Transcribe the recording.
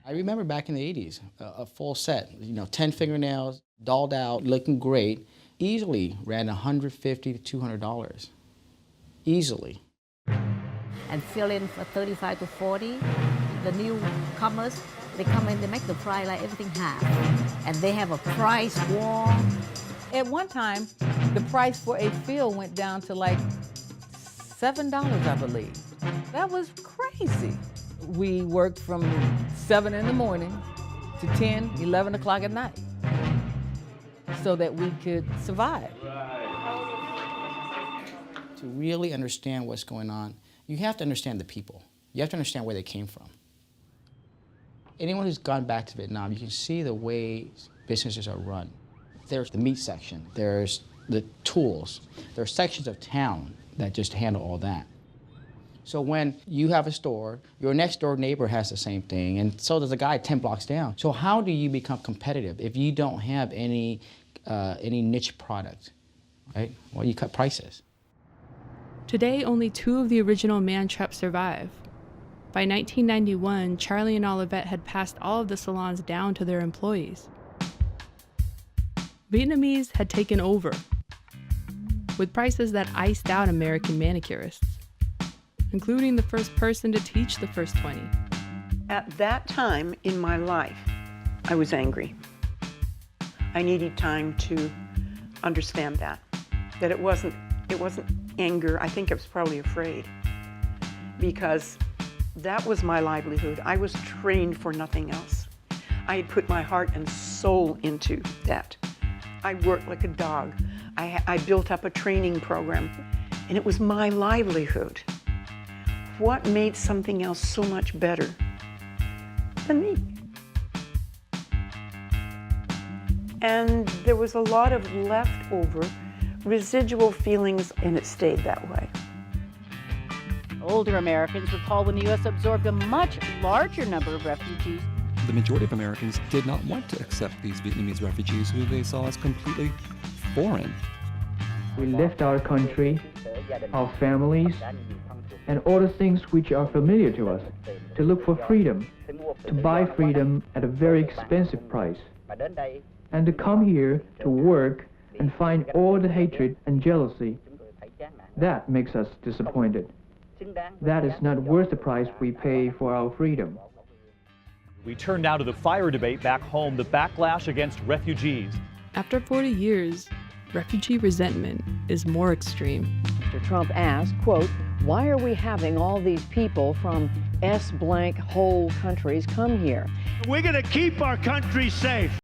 I remember back in the 80s, a full set, 10 fingernails, dolled out, looking great, easily ran $150 to $200. Easily. And fill in for 35 to 40. The newcomers, they come in, they make the price like everything half. And they have a price war. At one time, the price for a fill went down to like $7, I believe. That was crazy. We worked from 7 in the morning to 10, 11 o'clock at night so that we could survive. To really understand what's going on, you have to understand the people. You have to understand where they came from. Anyone who's gone back to Vietnam, you can see the way businesses are run. There's the meat section, there's the tools, there are sections of town that just handle all that. So when you have a store, your next door neighbor has the same thing, and so does a guy 10 blocks down. So how do you become competitive if you don't have any niche product, right? Well, you cut prices. Today, only 2 of the original man traps survive. By 1991, Charlie and Olivet had passed all of the salons down to their employees. Vietnamese had taken over, with prices that iced out American manicurists, including the first person to teach the first 20. At that time in my life, I was angry. I needed time to understand that it wasn't anger. I think I was probably afraid, because that was my livelihood. I was trained for nothing else. I had put my heart and soul into that. I worked like a dog. I built up a training program, and it was my livelihood. What made something else so much better than me? And there was a lot of leftover residual feelings, and it stayed that way. Older Americans recall when the U.S. absorbed a much larger number of refugees. The majority of Americans did not want to accept these Vietnamese refugees who they saw as completely foreign. We left our country, our families, and all the things which are familiar to us, to look for freedom, to buy freedom at a very expensive price, and to come here to work and find all the hatred and jealousy. That makes us disappointed. That is not worth the price we pay for our freedom. We turn now to the fire debate back home, the backlash against refugees. After 40 years, refugee resentment is more extreme. Mr. Trump asked, quote, "Why are we having all these people from S blank whole countries come here?" We're going to keep our country safe.